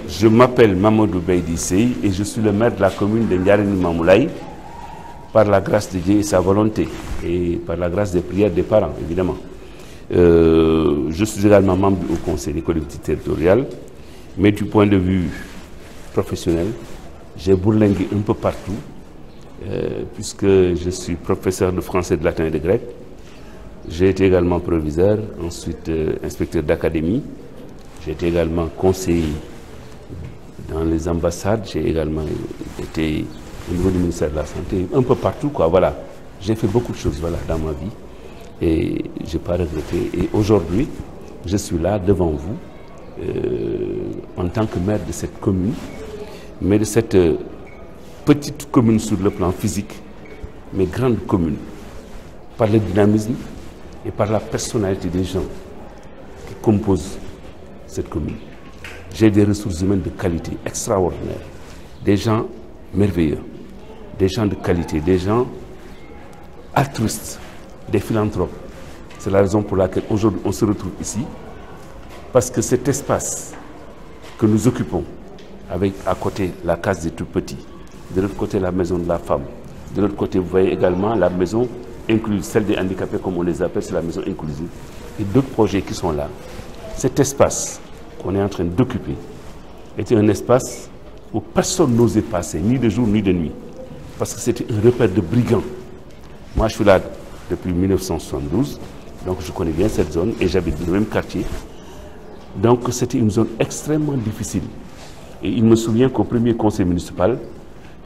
Je m'appelle Mamadou Beydi Sey et je suis le maire de la commune de Ndiarène Limamoulaye par la grâce de Dieu et sa volonté et par la grâce des prières des parents, évidemment. Je suis également membre du Conseil des collectivités territoriales, mais du point de vue professionnel, j'ai bourlingué un peu partout, puisque je suis professeur de français, de latin et de grec. J'ai été également proviseur, ensuite inspecteur d'académie. J'ai été également conseiller dans les ambassades. J'ai également été au niveau du ministère de la Santé, un peu partout, quoi. Voilà. J'ai fait beaucoup de choses, voilà, dans ma vie et je n'ai pas regretté. Et aujourd'hui, je suis là devant vous en tant que maire de cette commune, mais de cette petite commune sur le plan physique, mais grande commune, par le dynamisme et par la personnalité des gens qui composent cette commune. J'ai des ressources humaines de qualité extraordinaire, des gens merveilleux, des gens de qualité, des gens altruistes, des philanthropes. C'est la raison pour laquelle aujourd'hui on se retrouve ici, parce que cet espace que nous occupons, avec à côté la case des tout-petits, de l'autre côté la maison de la femme, de l'autre côté vous voyez également la maison inclusive, celle des handicapés comme on les appelle, c'est la maison inclusive, et d'autres projets qui sont là. Cet espace qu'on est en train d'occuper était un espace où personne n'osait passer, ni de jour ni de nuit, parce que c'était un repère de brigands. Moi je suis là depuis 1972, donc je connais bien cette zone et j'habite dans le même quartier. Donc c'était une zone extrêmement difficile. Et il me souvient qu'au premier conseil municipal,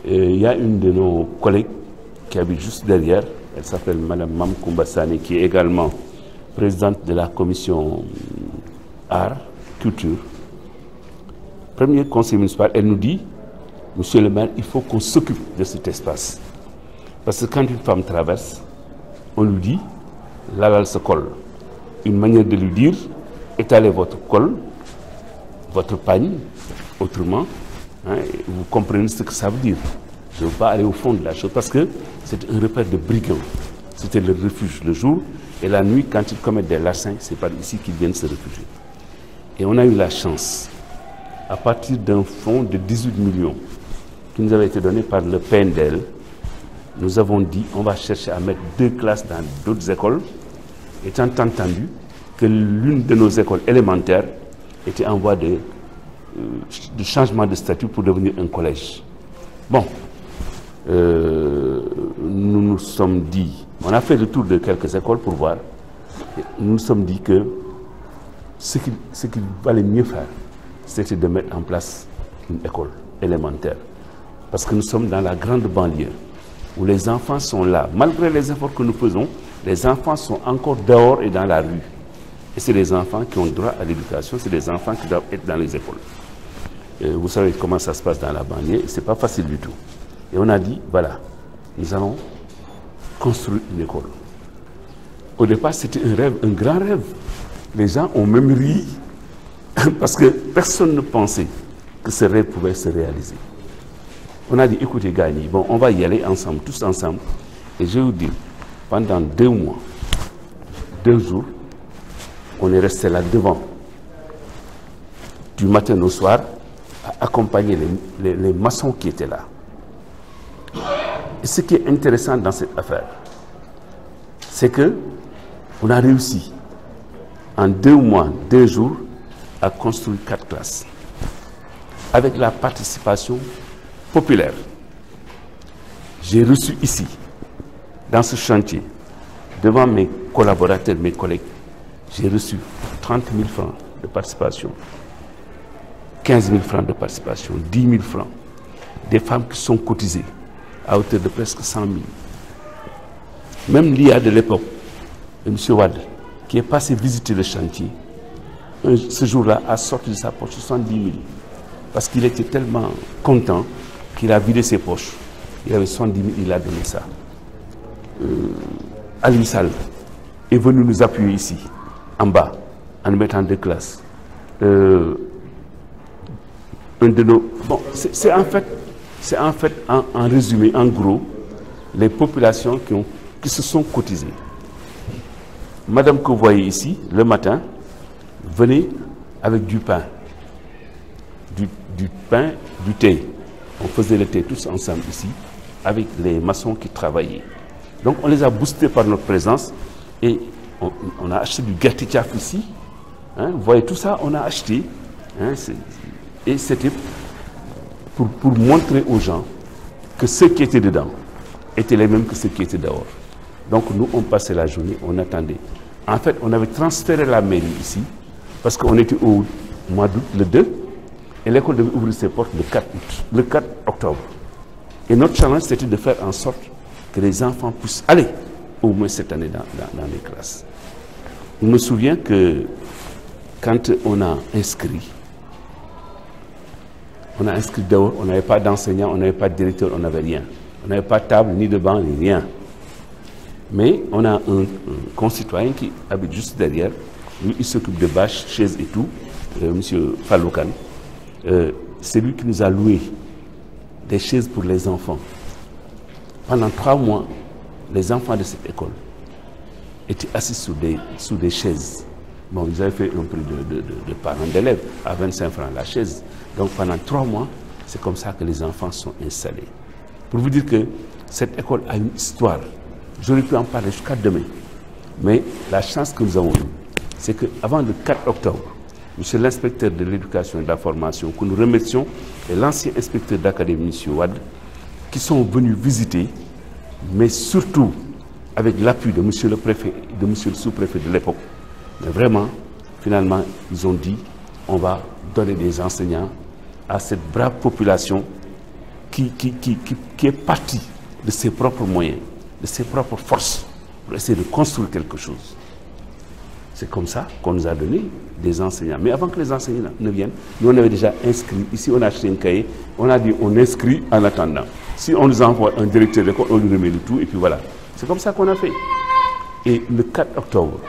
il y a une de nos collègues qui habite juste derrière, elle s'appelle Madame Mam Koumbassane, qui est également présidente de la commission art, culture. Premier conseil municipal, elle nous dit, monsieur le maire, il faut qu'on s'occupe de cet espace. Parce que quand une femme traverse, on lui dit, là, elle se colle. Une manière de lui dire, étalez votre col, votre pagne, autrement, hein, vous comprenez ce que ça veut dire. Je ne veux pas aller au fond de la chose parce que c'est un repère de brigands. C'était le refuge le jour et la nuit, quand ils commettent des larcins, c'est par ici qu'ils viennent se réfugier. Et on a eu la chance, à partir d'un fonds de 18 millions qui nous avait été donné par le PNDL, nous avons dit on va chercher à mettre 2 classes dans d'autres écoles, étant entendu que l'une de nos écoles élémentaires était en voie de changement de statut pour devenir un collège. Bon, nous nous sommes dit, on a fait le tour de quelques écoles pour voir, nous nous sommes dit que ce qu'il valait mieux faire, c'était de mettre en place une école élémentaire. Parce que nous sommes dans la grande banlieue, où les enfants sont là. Malgré les efforts que nous faisons, les enfants sont encore dehors et dans la rue. Et c'est les enfants qui ont droit à l'éducation, c'est les enfants qui doivent être dans les écoles. Vous savez comment ça se passe dans la banlieue, c'est pas facile du tout. Et on a dit, voilà, nous allons construire une école. Au départ, c'était un rêve, un grand rêve. Les gens ont même ri, parce que personne ne pensait que ce rêve pouvait se réaliser. On a dit, écoutez, Gagny, bon, on va y aller ensemble, tous ensemble. Et je vous dis, pendant 2 mois, 2 jours, on est resté là devant, du matin au soir, à accompagner les maçons qui étaient là. Et ce qui est intéressant dans cette affaire, c'est que on a réussi en 2 mois, 2 jours, à construire 4 classes avec la participation populaire. J'ai reçu ici, dans ce chantier, devant mes collaborateurs, mes collègues, j'ai reçu 30 000 francs de participation, 15 000 francs de participation, 10 000 francs, des femmes qui sont cotisées à hauteur de presque 100 000. Même l'IA de l'époque, M. Wad, qui est passé visiter le chantier, ce jour-là a sorti de sa poche 70 000. Parce qu'il était tellement content qu'il a vidé ses poches. Il avait 70 000, il a donné ça. Ali Sall est venu nous appuyer ici, en bas, en nous mettant 2 classes. Un de nos... Bon, c'est en fait, en résumé, en gros, les populations qui se sont cotisées. Madame que vous voyez ici, le matin, venez avec du pain. du pain, du thé. On faisait le thé tous ensemble ici, avec les maçons qui travaillaient. Donc on les a boostés par notre présence et on a acheté du gertichaf ici. Hein, vous voyez tout ça, on a acheté. Hein, et c'était pour montrer aux gens que ceux qui étaient dedans étaient les mêmes que ceux qui étaient dehors. Donc nous, on passait la journée, on attendait. En fait, on avait transféré la mairie ici, parce qu'on était au mois d'août, le 2, et l'école devait ouvrir ses portes le 4 octobre. Et notre challenge, c'était de faire en sorte que les enfants puissent aller, au moins cette année, dans les classes. Je me souviens que quand on a inscrit dehors, on n'avait pas d'enseignant, on n'avait pas de directeur, on n'avait rien. On n'avait pas de table, ni de banc, ni rien. Mais on a un concitoyen qui habite juste derrière. Lui, il s'occupe de bâches, chaises et tout, M. Falloukan. C'est lui qui nous a loué des chaises pour les enfants. Pendant 3 mois, les enfants de cette école étaient assis sous des chaises. Bon, ils avaient fait un prix de parents d'élèves à 25 francs la chaise. Donc pendant 3 mois, c'est comme ça que les enfants sont installés. Pour vous dire que cette école a une histoire. J'aurais pu en parler jusqu'à demain. Mais la chance que nous avons eue, c'est qu'avant le 4 octobre, monsieur l'inspecteur de l'éducation et de la formation, que nous remercions, et l'ancien inspecteur d'académie, M. Wad, qui sont venus visiter, mais surtout avec l'appui de monsieur le préfet, de monsieur le sous-préfet de l'époque. Mais vraiment, finalement, ils ont dit, on va donner des enseignants à cette brave population qui est partie de ses propres moyens, de ses propres forces, pour essayer de construire quelque chose. C'est comme ça qu'on nous a donné des enseignants. Mais avant que les enseignants ne viennent, nous on avait déjà inscrit. Ici, on a acheté un cahier, on a dit on inscrit en attendant. Si on nous envoie un directeur d'école, on lui remet le tout, et puis voilà. C'est comme ça qu'on a fait. Et le 4 octobre,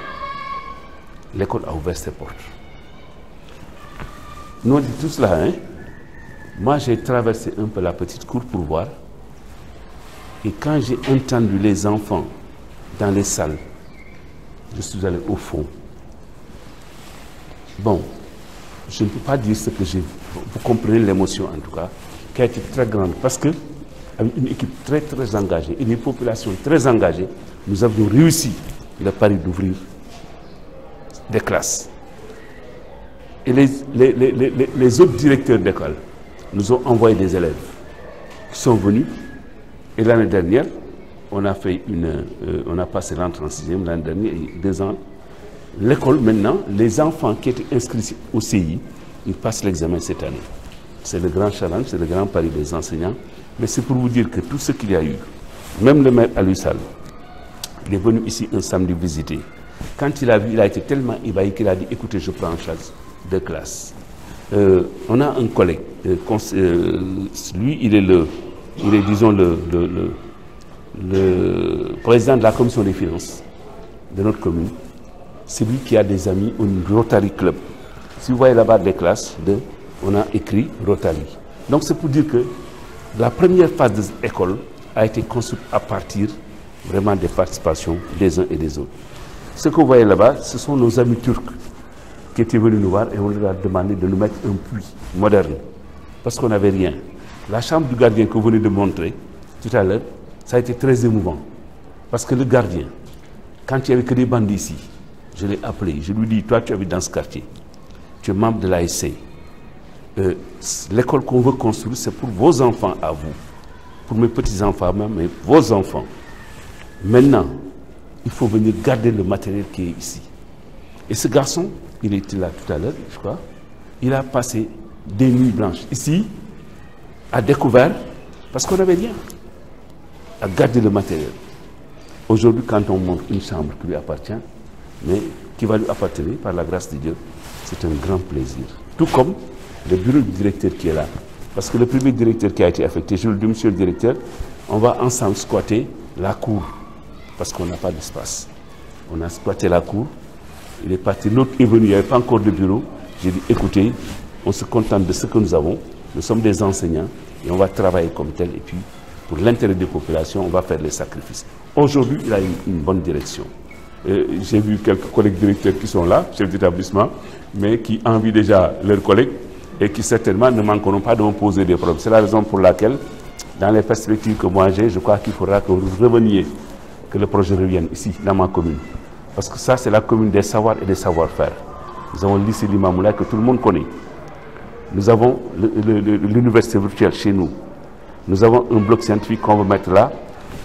l'école a ouvert ses portes. Nous on dit tout cela, hein. Moi, j'ai traversé un peu la petite cour pour voir. Et quand j'ai entendu les enfants dans les salles, je suis allé au fond. Bon, je ne peux pas dire ce que j'ai vu. Vous comprenez l'émotion en tout cas, qui a été très grande. Parce que, avec une équipe très très engagée, et une population très engagée, nous avons réussi le pari d'ouvrir des classes. Et les autres directeurs d'école nous ont envoyé des élèves qui sont venus. Et l'année dernière, on a fait on a passé l'entrée en 6e l'année dernière, et 2 ans. L'école, maintenant, les enfants qui étaient inscrits au CI, ils passent l'examen cette année. C'est le grand challenge, c'est le grand pari des enseignants. Mais c'est pour vous dire que tout ce qu'il y a eu, même le maire Alussal, il est venu ici un samedi visiter. Quand il a vu, il a été tellement ébahi qu'il a dit, écoutez, je prends en charge 2 classes. On a un collègue, lui, il est, disons, le président de la commission des finances de notre commune. C'est lui qui a des amis au Rotary Club. Si vous voyez là-bas des classes, on a écrit Rotary. Donc c'est pour dire que la première phase de l'école a été construite à partir vraiment des participations des uns et des autres. Ce que vous voyez là-bas, ce sont nos amis turcs qui étaient venus nous voir et on leur a demandé de nous mettre un puits moderne. Parce qu'on n'avait rien. La chambre du gardien que vous venez de montrer tout à l'heure, ça a été très émouvant. Parce que le gardien, quand il n'y avait que des bandits ici, je l'ai appelé, je lui ai dit, toi tu habites dans ce quartier, tu es membre de l'ASC. L'école qu'on veut construire, c'est pour vos enfants à vous, pour mes petits-enfants même, mais vos enfants. Maintenant, il faut venir garder le matériel qui est ici. Et ce garçon, il était là tout à l'heure, je crois, il a passé des nuits blanches ici, à découvert, parce qu'on n'avait rien, à garder le matériel. Aujourd'hui, quand on montre une chambre qui lui appartient, mais qui va lui appartenir par la grâce de Dieu, c'est un grand plaisir. Tout comme le bureau du directeur qui est là. Parce que le premier directeur qui a été affecté, je le dis, monsieur le directeur, on va ensemble squatter la cour, parce qu'on n'a pas d'espace. On a squatté la cour, il est parti, l'autre est venu, il n'y avait pas encore de bureau. J'ai dit, écoutez, on se contente de ce que nous avons, nous sommes des enseignants, et on va travailler comme tel, et puis, pour l'intérêt des populations, on va faire les sacrifices. Aujourd'hui, il a une bonne direction. J'ai vu quelques collègues directeurs qui sont là, chefs d'établissement, mais qui envient déjà leurs collègues. et qui certainement ne manqueront pas de me poser des problèmes. C'est la raison pour laquelle, dans les perspectives que moi j'ai, je crois qu'il faudra que vous reveniez, que le projet revienne ici, dans ma commune. Parce que ça, c'est la commune des savoirs et des savoir-faire. Nous avons le lycée Limamoulaye que tout le monde connaît. Nous avons l'université virtuelle chez nous. Nous avons un bloc scientifique qu'on va mettre là.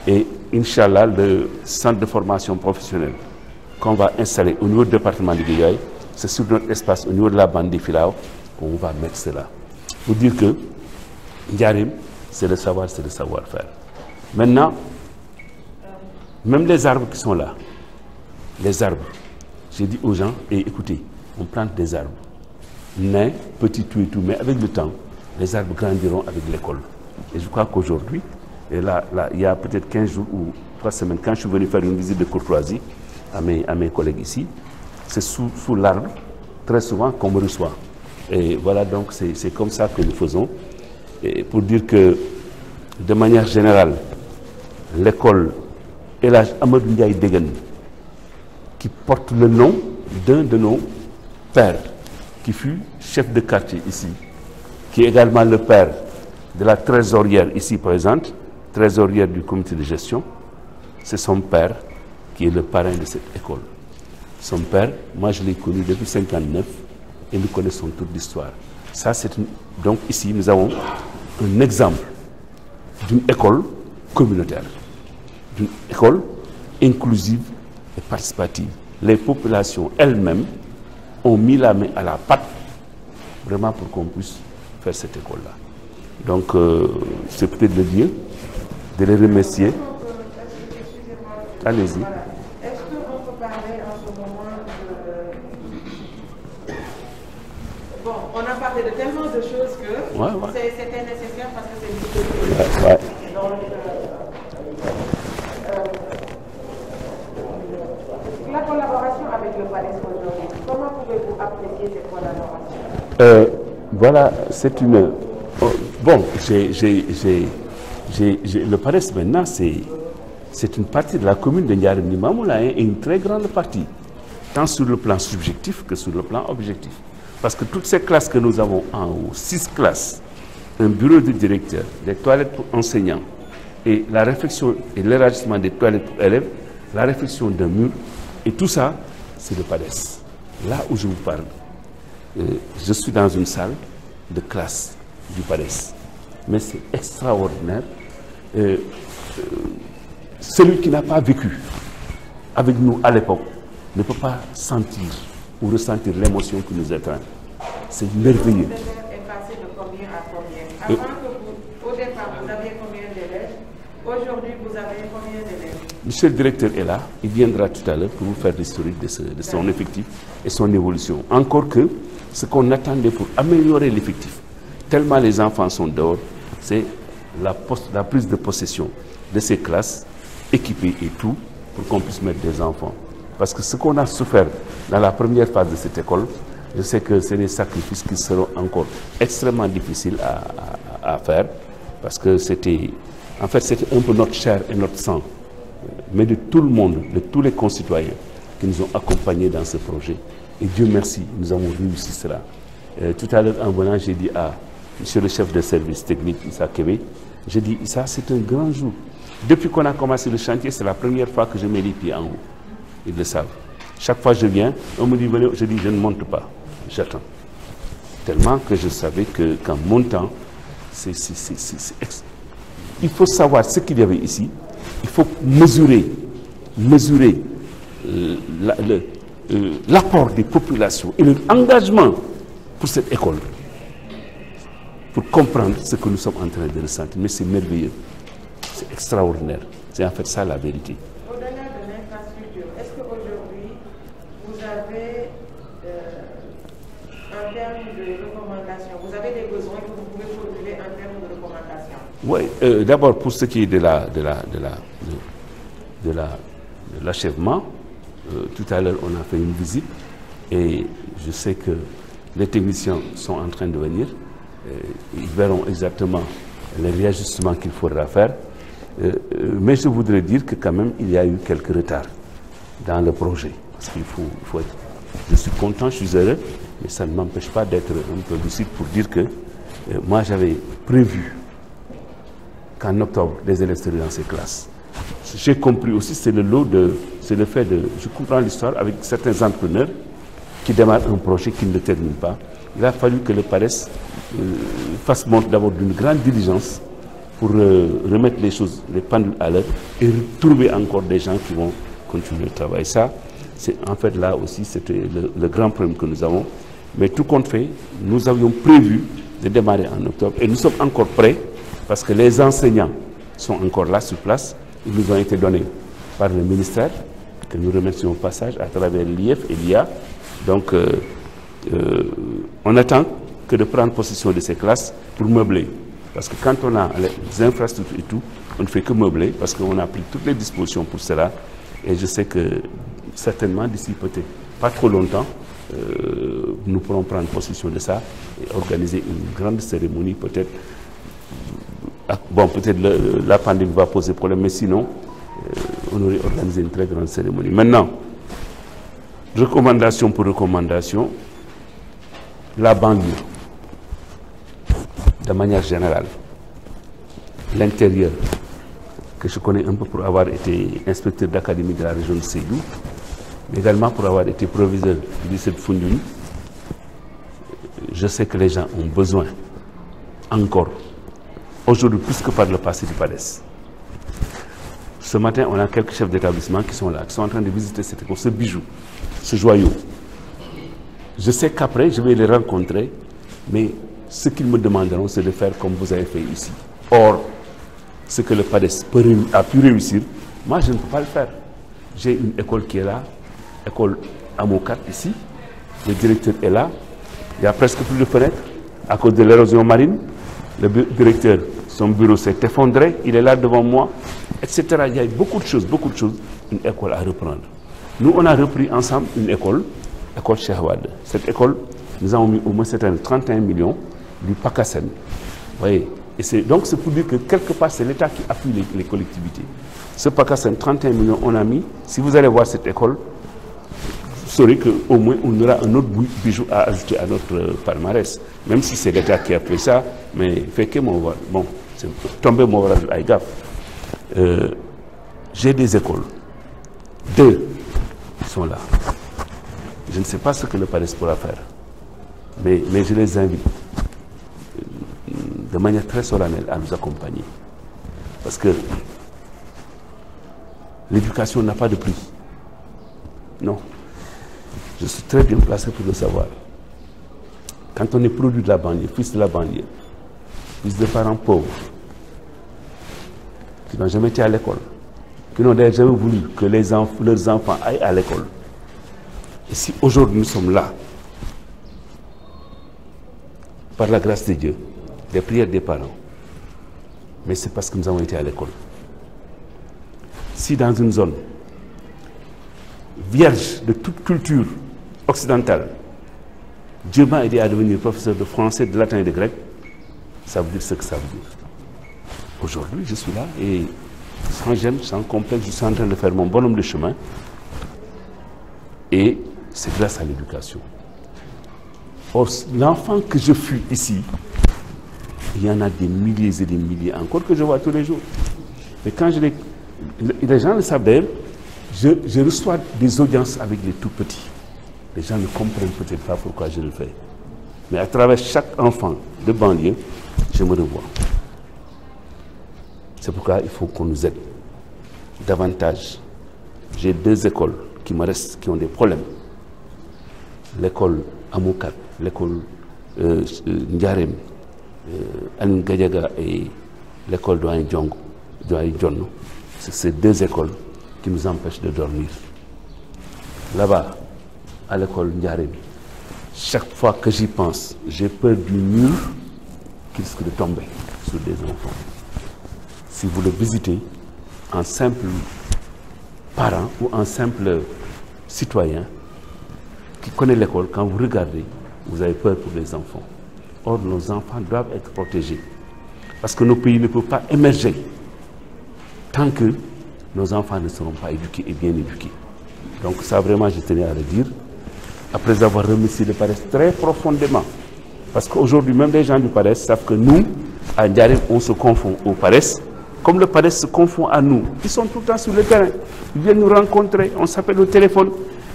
Et, Inch'Allah, le centre de formation professionnelle qu'on va installer au niveau du département de Guédiawaye, c'est sur notre espace, au niveau de la bande des Filao, qu'on va mettre cela. Pour dire que Ndiarème, c'est le savoir, c'est le savoir-faire. Maintenant, même les arbres qui sont là, les arbres, j'ai dit aux gens, écoutez, on plante des arbres, nains, petits, tout et tout, mais avec le temps, les arbres grandiront avec l'école. Et je crois qu'aujourd'hui, et là, il y a peut-être 15 jours ou 3 semaines, quand je suis venu faire une visite de courtoisie à mes collègues ici, c'est sous l'arbre, très souvent, qu'on me reçoit. Et voilà, donc c'est comme ça que nous faisons. Et pour dire que, de manière générale, l'école El Hadj Amadou Ndiaye Degen, qui porte le nom d'un de nos pères, qui fut chef de quartier ici, qui est également le père de la trésorière ici présente, trésorière du comité de gestion, c'est son père qui est le parrain de cette école. Son père, moi je l'ai connu depuis 1959 et nous connaissons toute l'histoire. Ça, donc ici, nous avons un exemple d'une école communautaire, d'une école inclusive et participative. Les populations elles-mêmes ont mis la main à la pâte vraiment pour qu'on puisse faire cette école-là. Donc, c'est peut-être de le dire, de les remercier. Allez-y. Est-ce qu'on peut parler en ce moment de... Bon, on a parlé de tellement de choses que c'était nécessaire parce que c'est une petite... Ouais. Donc, la collaboration avec le PADES aujourd'hui, comment pouvez-vous apprécier cette collaboration? Voilà, c'est une... Bon, le PADES maintenant, c'est une partie de la commune de Ndiarème Limamoulaye et une très grande partie, tant sur le plan subjectif que sur le plan objectif. Parce que toutes ces classes que nous avons en haut, 6 classes, un bureau de directeur, des toilettes pour enseignants, et la réflexion et l'élargissement des toilettes pour élèves, la réflexion d'un mur, et tout ça, c'est le PADES. Là où je vous parle, je suis dans une salle de classe du PADES. Mais c'est extraordinaire. Celui qui n'a pas vécu avec nous à l'époque ne peut pas sentir ou ressentir l'émotion qui nous étreint. C'est merveilleux. Le est passé de combien à combien? Avant que au départ, vous aviez combien d'élèves? Aujourd'hui, vous avez combien d'élèves? Monsieur le directeur est là. Il viendra tout à l'heure pour vous faire l'historique de son effectif et son évolution. Encore que ce qu'on attendait pour améliorer l'effectif, tellement les enfants sont dehors, c'est la prise de possession de ces classes équipées et tout pour qu'on puisse mettre des enfants. Parce que ce qu'on a souffert dans la première phase de cette école, je sais que c'est des sacrifices qui seront encore extrêmement difficiles à faire parce que c'était un peu notre chair et notre sang, mais de tout le monde, de tous les concitoyens qui nous ont accompagnés dans ce projet. Et Dieu merci, nous avons réussi cela. Tout à l'heure, en venant, j'ai dit à monsieur le chef de service technique, Issa Kébé, j'ai dit, Issa, c'est un grand jour. Depuis qu'on a commencé le chantier, c'est la première fois que je mets les pieds en haut. Ils le savent. Chaque fois que je viens, on me dit, venez, je dis, je ne monte pas, j'attends. Tellement que je savais qu'en montant, il faut savoir ce qu'il y avait ici, il faut mesurer l'apport des populations et leur engagement pour cette école, pour comprendre ce que nous sommes en train de ressentir. Mais c'est merveilleux, c'est extraordinaire, c'est en fait ça la vérité. Au-delà de l'infrastructure, est-ce qu'aujourd'hui, vous avez, en termes de recommandations, vous avez des besoins que vous pouvez formuler en termes de recommandations? Oui, d'abord pour ce qui est de l'achèvement, tout à l'heure on a fait une visite et je sais que les techniciens sont en train de venir, ils verront exactement les réajustements qu'il faudra faire, mais je voudrais dire que quand même il y a eu quelques retards dans le projet, parce qu'il faut être... Je suis content, je suis heureux Mais ça ne m'empêche pas d'être un peu lucide pour dire que moi j'avais prévu qu'en octobre, les élèves seraient dans ces classes. J'ai compris aussi, c'est le fait de, je comprends l'histoire avec certains entrepreneurs qui démarrent un projet qui ne le terminent pas. Il a fallu que le PADES fasse montre d'abord d'une grande diligence pour remettre les choses, les pendules à l'heure et retrouver encore des gens qui vont continuer le travail. Ça, c'est en fait là aussi, c'était le grand problème que nous avons. Mais tout compte fait, nous avions prévu de démarrer en octobre et nous sommes encore prêts parce que les enseignants sont encore là sur place. Ils nous ont été donnés par le ministère, que nous remercions au passage à travers l'IF et l'IA. Donc, on attend que de prendre possession de ces classes pour meubler. Parce que quand on a les infrastructures et tout, on ne fait que meubler parce qu'on a pris toutes les dispositions pour cela. Et je sais que certainement d'ici peut-être pas trop longtemps, nous pourrons prendre possession de ça et organiser une grande cérémonie peut-être. Bon, peut-être la pandémie va poser problème, mais sinon, on aurait organisé une très grande cérémonie. Maintenant, recommandation pour recommandation, la banlieue, de manière générale, l'intérieur, que je connais un peu pour avoir été inspecteur d'académie de la région de Sédhiou, mais également pour avoir été proviseur du lycée de Foundiougne, je sais que les gens ont besoin, encore, aujourd'hui plus que par le passé du PADES. Ce matin, on a quelques chefs d'établissement qui sont là, qui sont en train de visiter cette école, ce bijou, ce joyau. Je sais qu'après, je vais les rencontrer, mais ce qu'ils me demanderont, c'est de faire comme vous avez fait ici. Or, ce que le PADES a pu réussir, moi, je ne peux pas le faire. J'ai une école qui est là, école Amokat ici, le directeur est là, il n'y a presque plus de fenêtres à cause de l'érosion marine. Le directeur, son bureau s'est effondré, il est là devant moi, etc. Il y a beaucoup de choses, une école à reprendre. Nous, on a repris ensemble une école Cheikh Wade. Cette école, nous avons mis au moins cette année 31 millions du PACASEN. Vous voyez, et donc c'est pour dire que quelque part, c'est l'État qui appuie les collectivités. Ce PACASEN, 31 millions, on a mis, si vous allez voir cette école, vous saurez qu'au moins on aura un autre bijou à ajouter à notre palmarès. Même si c'est l'État qui a fait ça, mais fait que bon, c'est tombé mon à gaffe. J'ai des écoles. 2 sont là. Je ne sais pas ce que le PADES pourra faire, mais je les invite de manière très solennelle à nous accompagner. Parce que l'éducation n'a pas de prix. Non. Je suis très bien placé pour le savoir. Quand on est produit de la banlieue, fils de la banlieue, fils de parents pauvres, qui n'ont jamais été à l'école, qui n'ont d'ailleurs jamais voulu que leurs enfants aillent à l'école. Et si aujourd'hui nous sommes là, par la grâce de Dieu, des prières des parents, mais c'est parce que nous avons été à l'école. Si dans une zone vierge de toute culture occidentale, Dieu m'a aidé à devenir professeur de français, de latin et de grec, ça veut dire ce que ça veut dire. Aujourd'hui, je suis là et sans gêne, sans complexe, je suis en train de faire mon bonhomme de chemin. Et c'est grâce à l'éducation. Or, l'enfant que je fus ici, il y en a des milliers et des milliers encore que je vois tous les jours. Mais quand les gens le savent d'ailleurs, je reçois des audiences avec les tout petits. Les gens ne comprennent peut-être pas pourquoi je le fais. Mais à travers chaque enfant de banlieue, je me revois. C'est pourquoi il faut qu'on nous aide davantage. J'ai 2 écoles qui me restent, qui ont des problèmes. L'école Amokat, l'école Ndiarem, Aline Gadiaga et l'école Doyen Djonno. C'est ces 2 écoles qui nous empêchent de dormir. Là-bas, à l'école Ndiarem, chaque fois que j'y pense, j'ai peur du mur qui risque de tomber sur des enfants. Si vous le visitez en simple parent ou en simple citoyen qui connaît l'école, quand vous regardez, vous avez peur pour les enfants. Or, nos enfants doivent être protégés. Parce que nos pays ne peuvent pas émerger tant que nos enfants ne seront pas éduqués et bien éduqués. Donc ça, vraiment, je tenais à le dire. après avoir remercié le PADES très profondément. Parce qu'aujourd'hui, même les gens du PADES savent que nous, à Ndiarème, on se confond au PADES, comme le PADES se confond à nous. Ils sont tout le temps sur le terrain. Ils viennent nous rencontrer, on s'appelle au téléphone.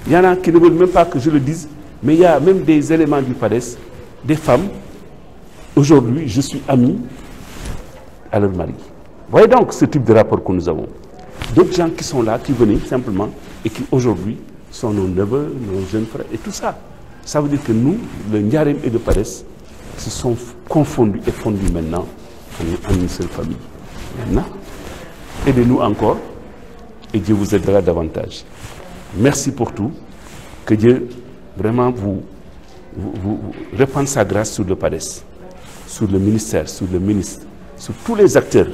Il y en a qui ne veulent même pas que je le dise, mais il y a même des éléments du PADES, des femmes. Aujourd'hui, je suis ami à leur mari. Voyez donc ce type de rapport que nous avons. D'autres gens qui sont là, qui venaient simplement, et qui aujourd'hui sont nos neveux, nos jeunes frères, et tout ça. Ça veut dire que nous, le Ndiarème et le PADES, se sont confondus et fondus maintenant en une seule famille. Maintenant, aidez-nous encore, et Dieu vous aidera davantage. Merci pour tout. Que Dieu vraiment vous répande sa grâce sur le PADES, sur le ministère, sur le ministre, sur tous les acteurs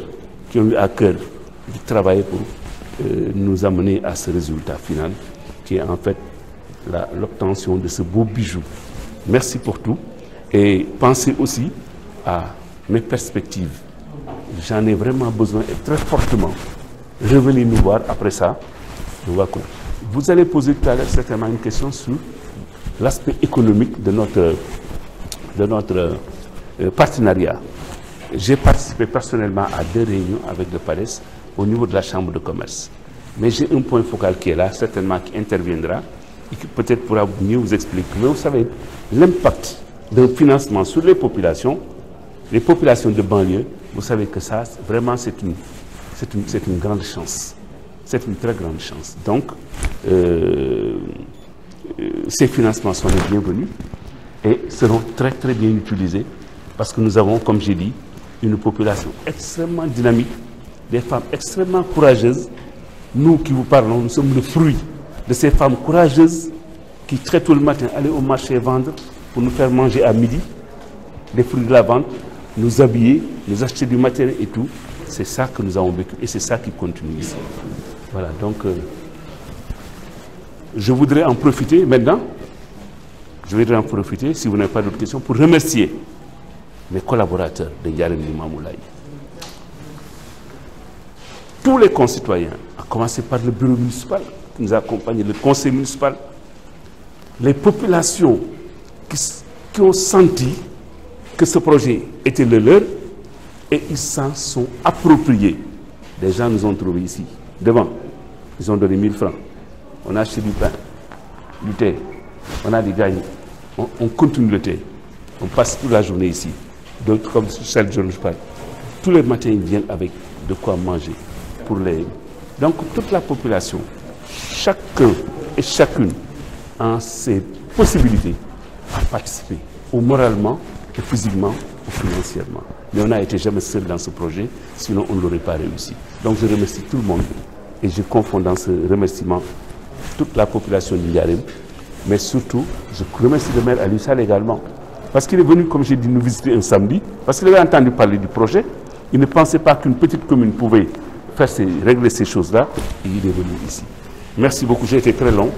qui ont eu à cœur de travailler pour nous amener à ce résultat final, qui est en fait l'obtention de ce beau bijou. Merci pour tout. Et pensez aussi à mes perspectives. J'en ai vraiment besoin et très fortement. Revenez nous voir après ça. Vous allez poser tout à l'heure certainement une question sur l'aspect économique de notre partenariat. J'ai participé personnellement à 2 réunions avec le PADES au niveau de la Chambre de commerce. Mais j'ai un point focal qui est là, certainement qui interviendra et qui peut-être pourra mieux vous expliquer. Mais vous savez, l'impact d'un financement sur les populations de banlieue, vous savez que ça, vraiment, c'est une grande chance. C'est une très grande chance. Donc, ces financements sont les bienvenus et seront très très bien utilisés parce que nous avons, comme j'ai dit, une population extrêmement dynamique, des femmes extrêmement courageuses. Nous qui vous parlons, nous sommes le fruit de ces femmes courageuses qui très tôt le matin allaient au marché vendre pour nous faire manger à midi les fruits de la vente, nous habiller, nous acheter du matériel et tout. C'est ça que nous avons vécu et c'est ça qui continue ici. Voilà, donc je voudrais en profiter maintenant, si vous n'avez pas d'autres questions, pour remercier mes collaborateurs de Ndiarème Limamoulaye. Tous les concitoyens, à commencer par le bureau municipal qui nous a accompagnés, le conseil municipal, les populations qui ont senti que ce projet était le leur et ils s'en sont appropriés. Des gens nous ont trouvés ici, devant. Ils ont donné 1000 francs. On a acheté du pain, du thé. On a des gagnes. On continue le thé. On passe toute la journée ici. D'autres, comme celle dont je parle, tous les matins, ils viennent avec de quoi manger. Donc, toute la population, chacun et chacune a ses possibilités à participer, ou moralement, ou physiquement, ou financièrement. Mais on n'a été jamais seul dans ce projet, sinon on ne l'aurait pas réussi. Donc, je remercie tout le monde et je confonds dans ce remerciement toute la population de Ndiarème, mais surtout, je remercie le maire Aliou Sall également, parce qu'il est venu, comme j'ai dit, nous visiter un samedi, parce qu'il avait entendu parler du projet. Il ne pensait pas qu'une petite commune pouvait régler ces choses-là, et il est venu ici. Merci beaucoup, j'ai été très long.